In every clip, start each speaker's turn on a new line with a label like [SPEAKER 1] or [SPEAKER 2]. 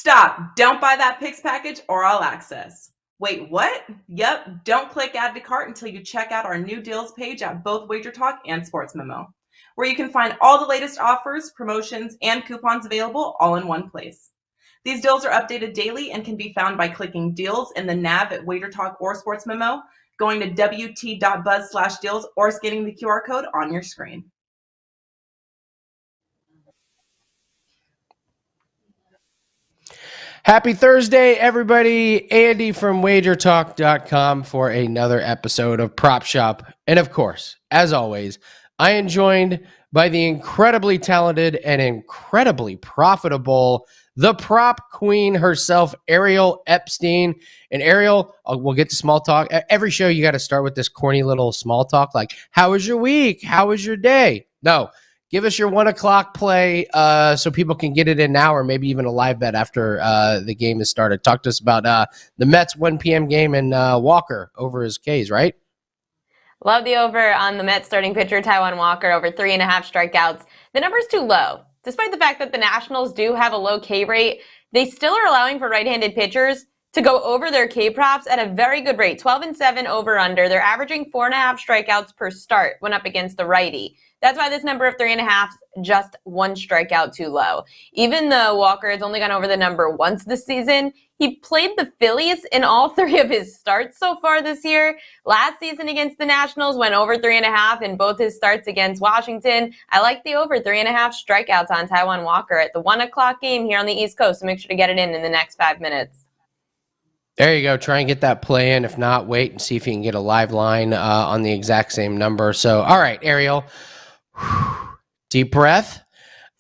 [SPEAKER 1] Stop. Don't buy that picks package or all access. Wait, what? Yep. Don't click add to cart until you check out our new deals page at both WagerTalk and Sports Memo, where you can find all the latest offers, promotions, and coupons available all in one place. These deals are updated daily and can be found by clicking deals in the nav at WagerTalk or Sports Memo, going to wt.buzz/deals, or scanning the QR code on your screen.
[SPEAKER 2] Happy Thursday, everybody. Andy from WagerTalk.com for another episode of Prop Shop. And of course, as always, I am joined by the incredibly talented and incredibly profitable, the prop queen herself, Ariel Epstein. And Ariel, we'll get to small talk. Every show, you got to start with this corny little small talk like, how was your week? How was your day? No. Give us your 1 o'clock play so people can get it in now, or maybe even a live bet after the game has started. Talk to us about the Mets 1 p.m. game and Walker over his Ks, right?
[SPEAKER 3] Love the over on the Mets starting pitcher Taijuan Walker over 3.5 strikeouts. The number's too low. Despite the fact that the Nationals do have a low K rate, they still are allowing for right-handed pitchers to go over their K props at a very good rate. 12-7 over-under. They're averaging 4.5 strikeouts per start when up against the righty. That's why this number of 3.5 just 1 strikeout too low. Even though Walker has only gone over the number once this season, he played the Phillies in all 3 of his starts so far this year. Last season against the Nationals went over 3.5 in both his starts against Washington. I like the over 3.5 strikeouts on Taijuan Walker at the 1 o'clock game here on the East Coast, so make sure to get it in the next 5 minutes.
[SPEAKER 2] There you go. Try and get that play in. If not, wait and see if you can get a live line on the exact same number. So, all right, Ariel. Deep breath.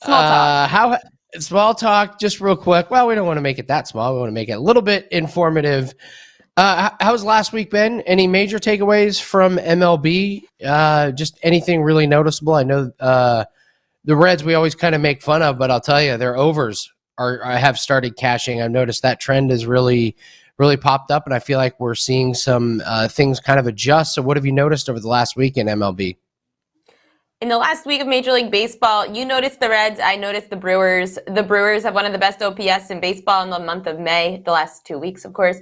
[SPEAKER 3] Small talk.
[SPEAKER 2] Small talk, just real quick. Well, we don't want to make it that small. We want to make it a little bit informative. How's last week been? Any major takeaways from MLB? Just anything really noticeable? I know the Reds we always kind of make fun of, but I'll tell you, their overs have started cashing. I've noticed that trend has really popped up, and I feel like we're seeing some things kind of adjust. So what have you noticed over the last week in MLB?
[SPEAKER 3] In the last week of Major League Baseball, you noticed the Reds, I noticed the Brewers. The Brewers have one of the best OPS in baseball in the month of May, the last 2 weeks, of course.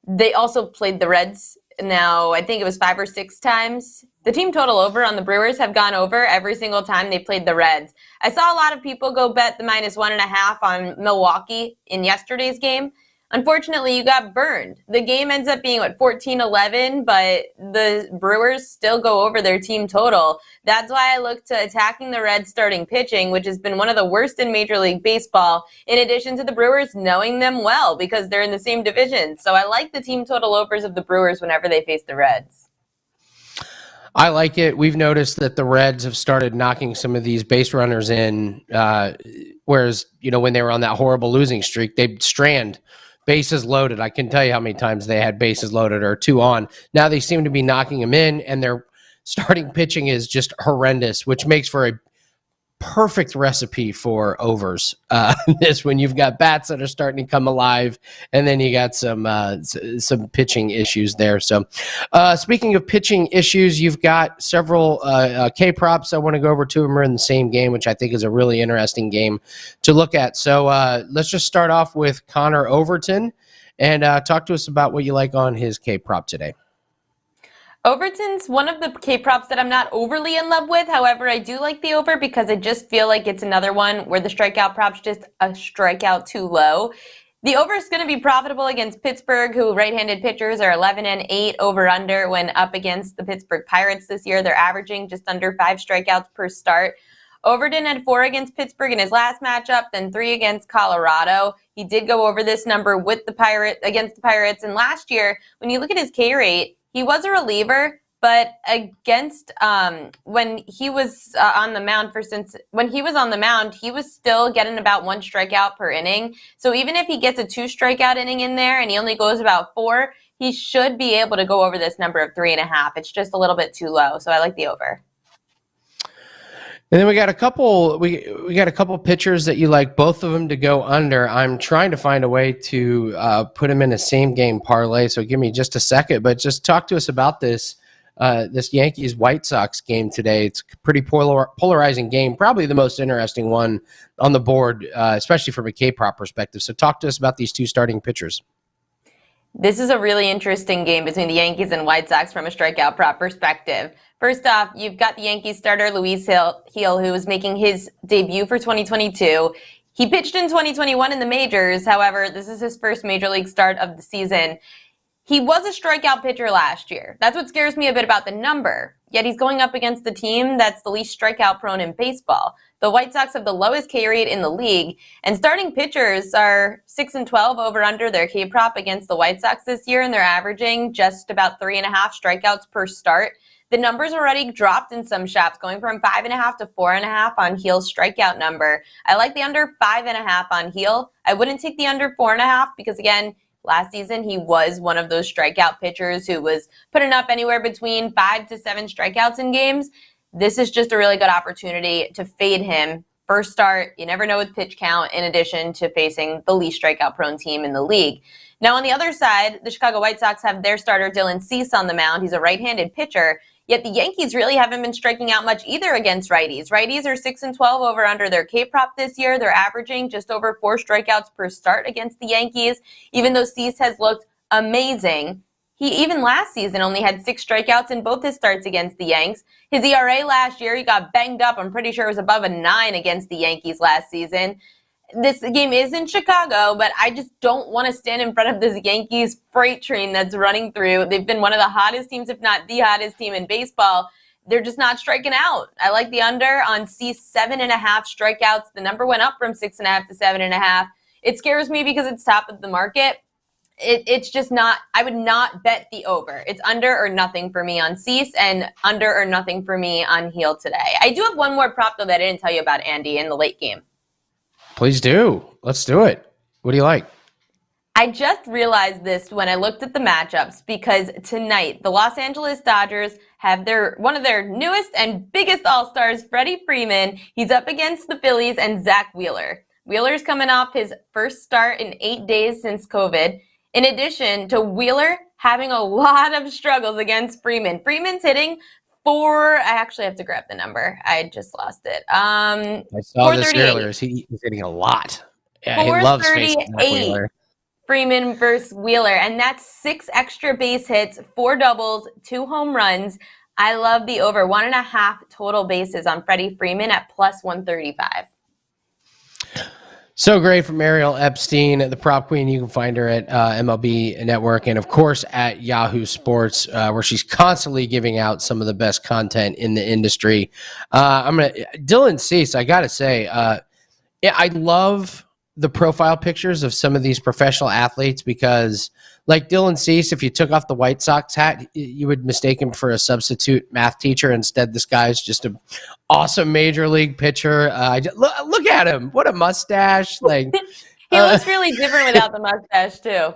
[SPEAKER 3] They also played the Reds now, I think it was 5 or 6 times. The team total over on the Brewers have gone over every single time they played the Reds. I saw a lot of people go bet the -1.5 on Milwaukee in yesterday's game. Unfortunately, you got burned. The game ends up being, 14-11, but the Brewers still go over their team total. That's why I look to attacking the Reds starting pitching, which has been one of the worst in Major League Baseball, in addition to the Brewers knowing them well because they're in the same division. So I like the team total overs of the Brewers whenever they face the Reds.
[SPEAKER 2] I like it. We've noticed that the Reds have started knocking some of these base runners in, whereas, when they were on that horrible losing streak, they'd strand bases loaded. I can tell you how many times they had bases loaded or 2 on. Now they seem to be knocking them in, and their starting pitching is just horrendous, which makes for a perfect recipe for overs. This when you've got bats that are starting to come alive, and then you got some pitching issues there. So speaking of pitching issues, you've got several K props. I want to go over 2 of them are in the same game, which I think is a really interesting game to look at. So let's just start off with Connor Overton and talk to us about what you like on his K prop today.
[SPEAKER 3] Overton's one of the K props that I'm not overly in love with. However, I do like the over because I just feel like it's another one where the strikeout prop's just a strikeout too low. The over is going to be profitable against Pittsburgh, who right-handed pitchers are 11-8 over-under when up against the Pittsburgh Pirates this year. They're averaging just under 5 strikeouts per start. Overton had 4 against Pittsburgh in his last matchup, then 3 against Colorado. He did go over this number with against the Pirates. And last year, when you look at his K rate, he was a reliever, but against when he was on the mound, he was still getting about 1 strikeout per inning. So even if he gets a 2 strikeout inning in there and he only goes about 4, he should be able to go over this number of 3.5. It's just a little bit too low, so I like the over.
[SPEAKER 2] And then we got a couple. We got a couple pitchers that you like both of them to go under. I'm trying to find a way to put them in a same game parlay. So give me just a second, but just talk to us about this. this Yankees White Sox game today. It's a pretty polarizing game, probably the most interesting one on the board, especially from a K-prop perspective. So talk to us about these two starting pitchers.
[SPEAKER 3] This is a really interesting game between the Yankees and White Sox from a strikeout prop perspective. First off, you've got the Yankees starter Luis Gil, who is making his debut for 2022. He pitched in 2021 in the majors. However, this is his first major league start of the season. He was a strikeout pitcher last year. That's what scares me a bit about the number. Yet he's going up against the team that's the least strikeout prone in baseball. The White Sox have the lowest K rate in the league, and starting pitchers are 6-12 over under their K prop against the White Sox this year, and they're averaging just about 3.5 strikeouts per start. The numbers already dropped in some shops, going from 5.5 to 4.5 on Gil's strikeout number. I like the under 5.5 on Gil. I wouldn't take the under 4.5 because, again, last season he was one of those strikeout pitchers who was putting up anywhere between 5 to 7 strikeouts in games. This is just a really good opportunity to fade him. First start, you never know with pitch count, in addition to facing the least strikeout prone team in the league. Now on the other side, the Chicago White Sox have their starter Dylan Cease on the mound. He's a right-handed pitcher. Yet the Yankees really haven't been striking out much either against righties. Righties are 6-12 over under their K-prop this year. They're averaging just over 4 strikeouts per start against the Yankees, even though Cease has looked amazing. He even last season only had 6 strikeouts in both his starts against the Yanks. His ERA last year, he got banged up. I'm pretty sure it was above a 9 against the Yankees last season. This game is in Chicago, but I just don't want to stand in front of this Yankees freight train that's running through. They've been one of the hottest teams, if not the hottest team in baseball. They're just not striking out. I like the under on Cease 7.5 strikeouts. The number went up from 6.5 to 7.5. It scares me because it's top of the market. It's just not, I would not bet the over. It's under or nothing for me on Cease and under or nothing for me on Gil today. I do have one more prop, though, that I didn't tell you about, Andy, in the late game.
[SPEAKER 2] Please do. Let's do it. What do you like?
[SPEAKER 3] I just realized this when I looked at the matchups because tonight the Los Angeles Dodgers have one of their newest and biggest all-stars, Freddie Freeman. He's up against the Phillies and Zach Wheeler. Wheeler's coming off his first start in 8 days since COVID. In addition to Wheeler having a lot of struggles against Freeman. Freeman's hitting I actually have to grab the number. I just lost it.
[SPEAKER 2] I saw this earlier. He's hitting a lot. Yeah, he loves facing Wheeler.
[SPEAKER 3] Freeman versus Wheeler, and that's 6 extra base hits, 4 doubles, 2 home runs. I love the over 1.5 total bases on Freddie Freeman at plus 135.
[SPEAKER 2] So great from Ariel Epstein, the prop queen. You can find her at MLB Network and, of course, at Yahoo Sports, where she's constantly giving out some of the best content in the industry. Dylan Cease, I got to say, I love the profile pictures of some of these professional athletes because, like Dylan Cease, if you took off the White Sox hat, you would mistake him for a substitute math teacher. Instead, this guy's just an awesome major league pitcher. Look at him. What a mustache. Like
[SPEAKER 3] he looks really different without the mustache, too.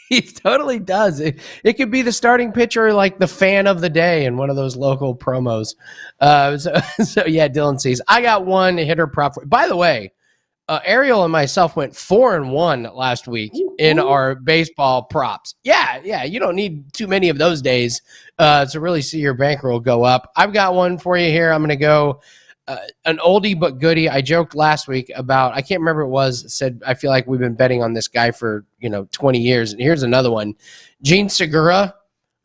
[SPEAKER 2] He totally does. It could be the starting pitcher, like the fan of the day in one of those local promos. So yeah, Dylan Cease. I got one hitter prop. By the way, Ariel and myself went 4-1 last week in our baseball props. Yeah. You don't need too many of those days to really see your bankroll go up. I've got one for you here. I'm going to go an oldie but goodie. I joked last week about, I can't remember what it was, said I feel like we've been betting on this guy for 20 years. And here's another one. Gene Segura.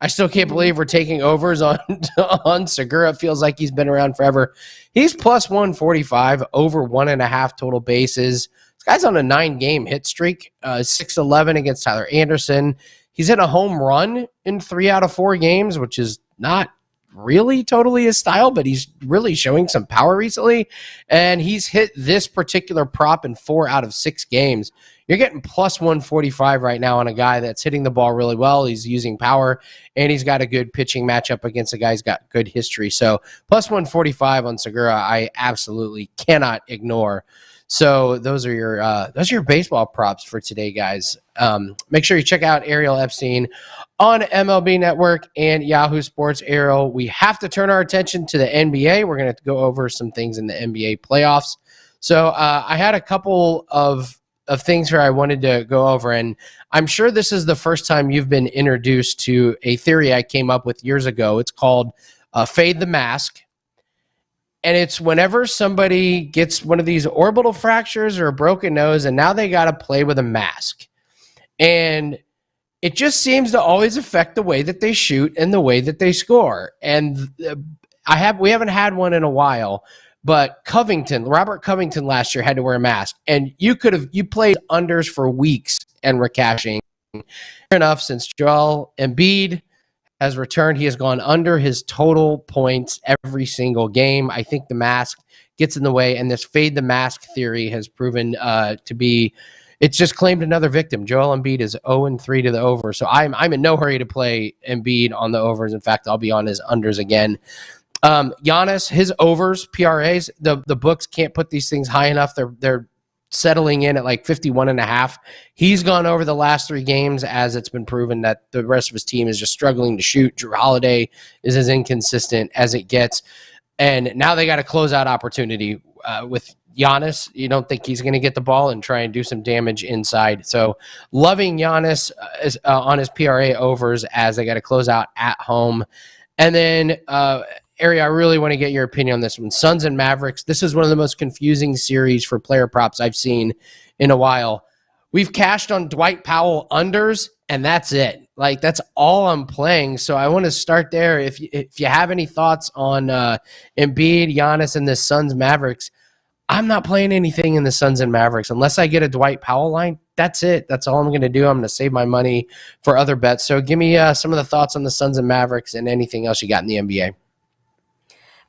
[SPEAKER 2] I still can't believe we're taking overs on Segura. It feels like he's been around forever. He's plus 145, over 1.5 total bases. This guy's on a 9-game hit streak, 6-11 against Tyler Anderson. He's hit a home run in 3 out of 4 games, which is not really totally his style, but he's really showing some power recently. And he's hit this particular prop in 4 out of 6 games. You're getting plus 145 right now on a guy that's hitting the ball really well. He's using power, and he's got a good pitching matchup against a guy who's got good history. So plus 145 on Segura, I absolutely cannot ignore. So those are your baseball props for today, guys. Make sure you check out Ariel Epstein on MLB Network and Yahoo Sports. Ariel, we have to turn our attention to the NBA. We're going to go over some things in the NBA playoffs. So I had a couple of of things here I wanted to go over, and I'm sure this is the first time you've been introduced to a theory I came up with years ago. It's called fade the mask. And it's whenever somebody gets one of these orbital fractures or a broken nose, and now they got to play with a mask. And it just seems to always affect the way that they shoot and the way that they score. And we haven't had one in a while, but Robert Covington last year had to wear a mask. And you played unders for weeks and were cashing. Fair enough, since Joel Embiid has returned, he has gone under his total points every single game. I think the mask gets in the way, and this fade the mask theory has proven to be, it's just claimed another victim. Joel Embiid is 0-3 to the over, so I'm in no hurry to play Embiid on the overs. In fact, I'll be on his unders again. Giannis, his overs, PRAs, the books can't put these things high enough. They're settling in at like 51.5. He's gone over the last 3 games, as it's been proven that the rest of his team is just struggling to shoot. Drew Holiday is as inconsistent as it gets. And now they got a closeout opportunity with Giannis. You don't think he's going to get the ball and try and do some damage inside. So loving Giannis on his PRA overs as they got to close out at home. And then Ariel, I really want to get your opinion on this one. Suns and Mavericks. This is one of the most confusing series for player props I've seen in a while. We've cashed on Dwight Powell unders, and that's it. Like, that's all I'm playing. So I want to start there. If you have any thoughts on Embiid, Giannis, and the Suns Mavericks, I'm not playing anything in the Suns and Mavericks unless I get a Dwight Powell line. That's it. That's all I'm going to do. I'm going to save my money for other bets. So give me some of the thoughts on the Suns and Mavericks and anything else you got in the NBA.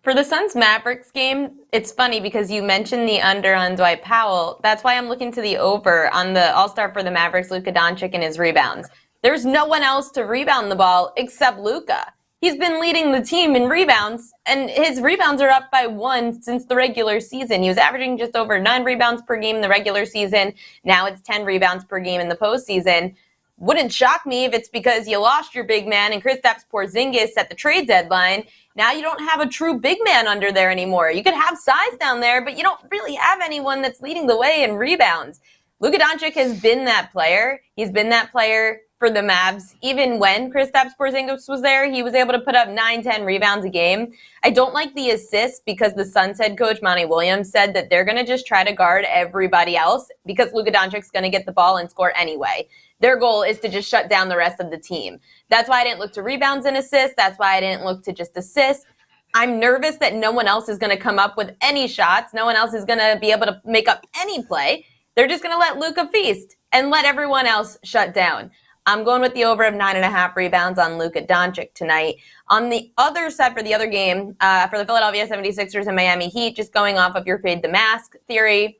[SPEAKER 3] For the Suns-Mavericks game, it's funny because you mentioned the under on Dwight Powell. That's why I'm looking to the over on the All-Star for the Mavericks, Luka Doncic, and his rebounds. There's no one else to rebound the ball except Luka. He's been leading the team in rebounds, and his rebounds are up by 1 since the regular season. He was averaging just over 9 rebounds per game in the regular season. Now it's 10 rebounds per game in the postseason. Wouldn't shock me if it's because you lost your big man and Kristaps Porzingis at the trade deadline. Now you don't have a true big man under there anymore. You could have size down there, but you don't really have anyone that's leading the way in rebounds. Luka Doncic has been that player. He's been that player for the Mavs. Even when Kristaps Porzingis was there, he was able to put up 9-10 rebounds a game. I don't like the assists because the Suns head coach, Monty Williams, said that they're going to just try to guard everybody else because Luka Doncic's going to get the ball and score anyway. Their goal is to just shut down the rest of the team. That's why I didn't look to rebounds and assists. That's why I didn't look to just assists. I'm nervous that no one else is going to come up with any shots. No one else is going to be able to make up any play. They're just going to let Luka feast and let everyone else shut down. I'm going with the over of 9.5 rebounds on Luka Doncic tonight. On the other side for the other game, for the Philadelphia 76ers and Miami Heat, just going off of your fade the mask theory,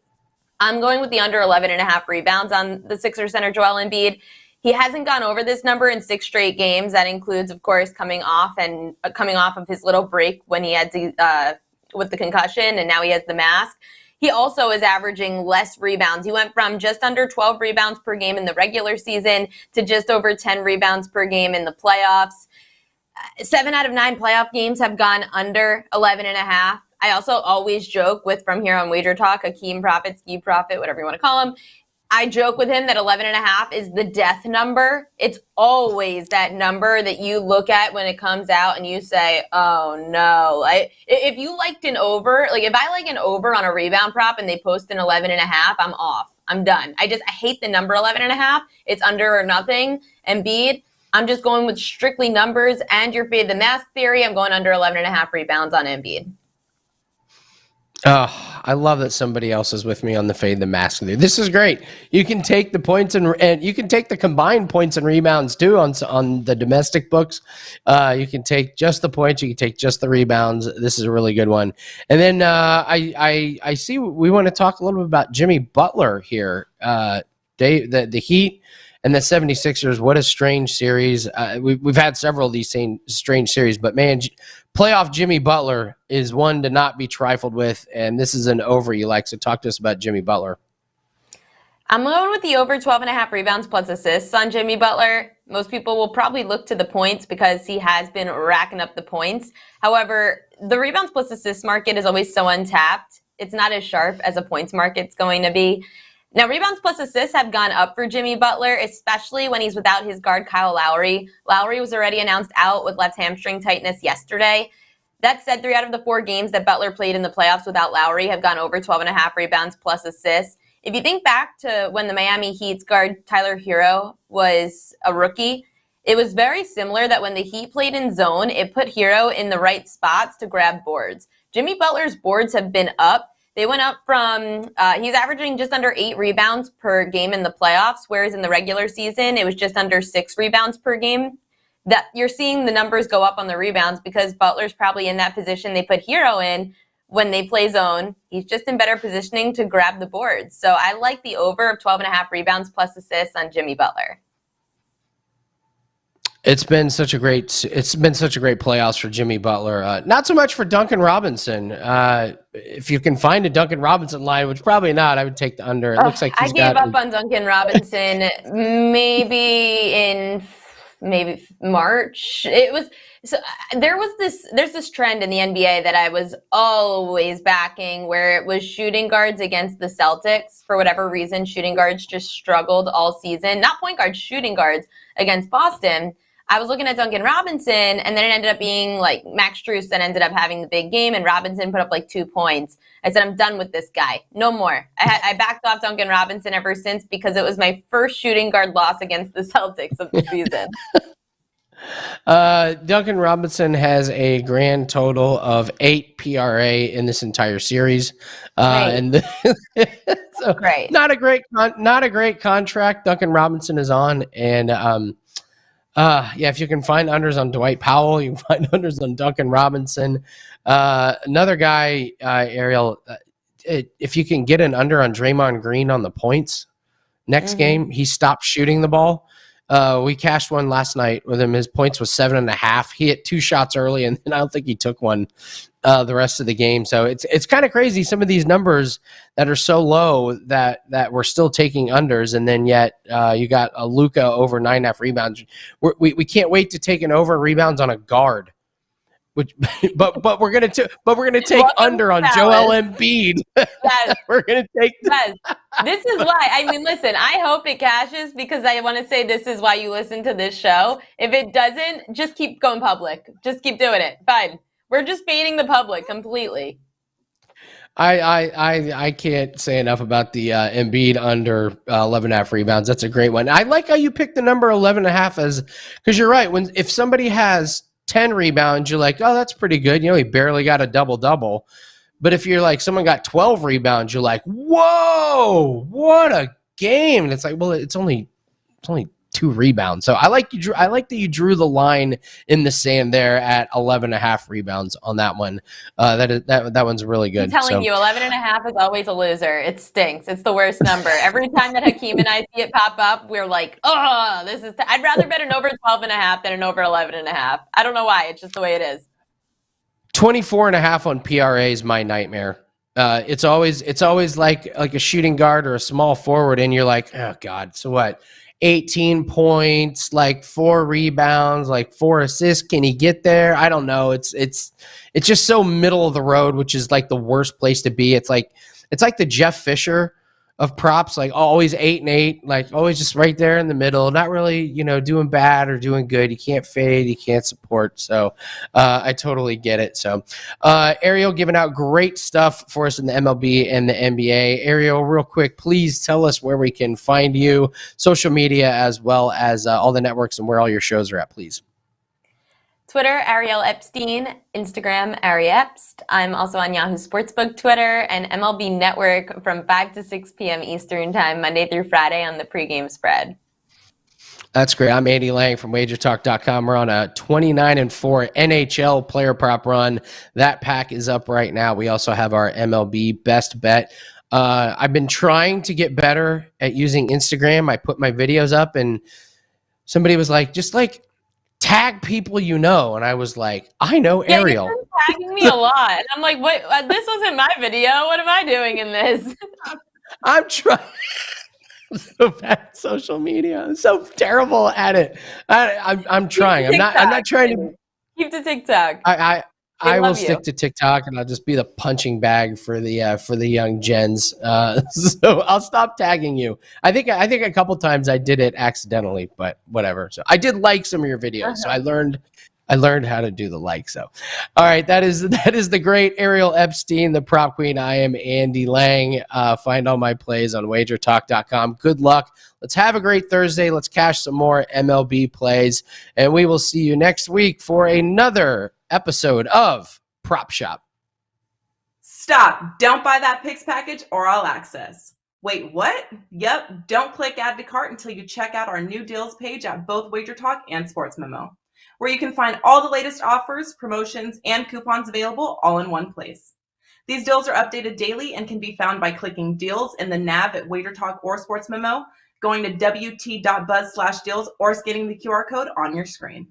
[SPEAKER 3] I'm going with the under 11.5 rebounds on the Sixers center Joel Embiid. He hasn't gone over this number in 6 straight games. That includes, of course, coming off of his little break when he had to with the concussion, and now he has the mask. He also is averaging less rebounds. He went from just under 12 rebounds per game in the regular season to just over 10 rebounds per game in the playoffs. 7 out of 9 playoff games have gone under 11.5. I also always joke with, from here on WagerTalk, Akeem Prophet, Ski Prophet, whatever you want to call him. I joke with him that 11.5 is the death number. It's always that number that you look at when it comes out and you say, oh no. If you liked an over, like if I like an over on a rebound prop and they post an 11.5, I'm off. I'm done. I hate the number 11.5. It's under or nothing. Embiid, I'm just going with strictly numbers and your fade the mask theory. I'm going under 11.5 rebounds on Embiid.
[SPEAKER 2] Oh, I love that somebody else is with me on the fade the mask. This is great. You can take the points and you can take the combined points and rebounds too on the domestic books. You can take just the points. You can take just the rebounds. This is a really good one. And then I see we want to talk a little bit about Jimmy Butler here. The Heat and the 76ers. What a strange series. We've had several of these same strange series, but man, playoff Jimmy Butler is one to not be trifled with, and this is an over you like. So talk to us about Jimmy Butler.
[SPEAKER 3] I'm going with the over 12.5 rebounds plus assists on Jimmy Butler. Most people will probably look to the points because he has been racking up the points. However, the rebounds plus assists market is always so untapped. It's not as sharp as a points market's going to be. Now, rebounds plus assists have gone up for Jimmy Butler, especially when he's without his guard, Kyle Lowry. Lowry was already announced out with left hamstring tightness yesterday. That said, 3 out of the 4 games that Butler played in the playoffs without Lowry have gone over 12.5 rebounds plus assists. If you think back to when the Miami Heat's guard, Tyler Hero, was a rookie, it was very similar that when the Heat played in zone, it put Hero in the right spots to grab boards. Jimmy Butler's boards have been up. They went up from, he's averaging just under 8 rebounds per game in the playoffs, whereas in the regular season, it was just under 6 rebounds per game. That you're seeing the numbers go up on the rebounds because Butler's probably in that position they put Hero in when they play zone. He's just in better positioning to grab the boards. So I like the over of 12.5 rebounds plus assists on Jimmy Butler.
[SPEAKER 2] It's been such a great playoffs for Jimmy Butler. Not so much for Duncan Robinson. If you can find a Duncan Robinson line, which probably not, I would take the under. It looks like
[SPEAKER 3] I gave up on Duncan Robinson maybe in March. There's this trend in the NBA that I was always backing where it was shooting guards against the Celtics. For whatever reason, shooting guards just struggled all season. Not point guards, shooting guards against Boston. I was looking at Duncan Robinson, and then it ended up being like Max Strus that ended up having the big game, and Robinson put up like 2 points. I said, I'm done with this guy. No more. I backed off Duncan Robinson ever since because it was my first shooting guard loss against the Celtics of the season.
[SPEAKER 2] Duncan Robinson has a grand total of 8 PRA in this entire series. And so
[SPEAKER 3] great.
[SPEAKER 2] Not a great contract Duncan Robinson is on. And if you can find unders on Dwight Powell, you can find unders on Duncan Robinson. Another guy, Ariel, if you can get an under on Draymond Green on the points next game, he stopped shooting the ball. We cashed one last night with him. His points was 7.5. He hit 2 shots early, and then I don't think he took one the rest of the game. So it's kind of crazy. Some of these numbers that are so low that we're still taking unders, and then yet you got a Luka over 9.5 rebounds. We can't wait to take an over rebounds on a guard. But we're gonna take under on Joel Embiid.
[SPEAKER 3] Yes.
[SPEAKER 2] We're gonna take.
[SPEAKER 3] Yes. This is why. I mean, listen. I hope it cashes because I want to say this is why you listen to this show. If it doesn't, just keep going public. Just keep doing it. Fine. We're just baiting the public completely.
[SPEAKER 2] I can't say enough about the Embiid under 11.5 rebounds. That's a great one. I like how you picked the number 11.5 as because you're right. If somebody has 10 rebounds, you're like, oh, that's pretty good. You know, he barely got a double-double. But if you're like, someone got 12 rebounds, you're like, whoa, what a game. And it's like, well, it's only 2 rebounds. So I like that you drew the line in the sand there at 11.5 rebounds on that one. That one's really good.
[SPEAKER 3] I'm telling you, 11.5 is always a loser. It stinks. It's the worst number. Every time that Hakeem and I see it pop up, we're like, oh, this is. I'd rather bet an over 12.5 than an over 11.5. I don't know why. It's just the way it is.
[SPEAKER 2] 24.5 on PRA is my nightmare. It's always like a shooting guard or a small forward, and you're like, oh God, so what? 18 points, like 4 rebounds, like 4 assists. Can he get there? I don't know. It's just so middle of the road, which is like the worst place to be. It's like the Jeff Fisher of props, like always 8 and 8, like always just right there in the middle, not really, doing bad or doing good. You can't fade, you can't support. So I totally get it. So Ariel giving out great stuff for us in the MLB and the NBA. Ariel, real quick, please tell us where we can find you, social media, as well as all the networks and where all your shows are at, please.
[SPEAKER 3] Twitter, Ariel Epstein. Instagram, Ari Epst. I'm also on Yahoo Sportsbook Twitter and MLB Network from 5 to 6 p.m. Eastern Time, Monday through Friday on the pregame spread.
[SPEAKER 2] That's great. I'm Andy Lang from WagerTalk.com. We're on a 29-4 NHL player prop run. That pack is up right now. We also have our MLB best bet. I've been trying to get better at using Instagram. I put my videos up and somebody was like, just like, tag people and I was like, I know Ariel.
[SPEAKER 3] You've been tagging me a lot. And I'm like, what? This wasn't my video. What am I doing in this?
[SPEAKER 2] I'm trying so bad at social media. I'm so terrible at it. I'm trying. I'm not trying to
[SPEAKER 3] keep the TikTok.
[SPEAKER 2] I will
[SPEAKER 3] love you.
[SPEAKER 2] stick to TikTok, and I'll just be the punching bag for the young gens. So I'll stop tagging you. I think a couple times I did it accidentally, but whatever. So I did like some of your videos, so I learned how to do the like. So, all right, that is the great Ariel Epstein, the prop queen. I am Andy Lang. Find all my plays on WagerTalk.com. Good luck. Let's have a great Thursday. Let's cash some more MLB plays, and we will see you next week for another episode of Prop Shop.
[SPEAKER 1] Stop. Don't buy that picks package or all access. Wait, what? Yep. Don't click add to cart until you check out our new deals page at both WagerTalk and Sports Memo, where you can find all the latest offers, promotions, and coupons available all in one place. These deals are updated daily and can be found by clicking deals in the nav at WagerTalk or Sports Memo, going to wt.buzz/deals, or scanning the QR code on your screen.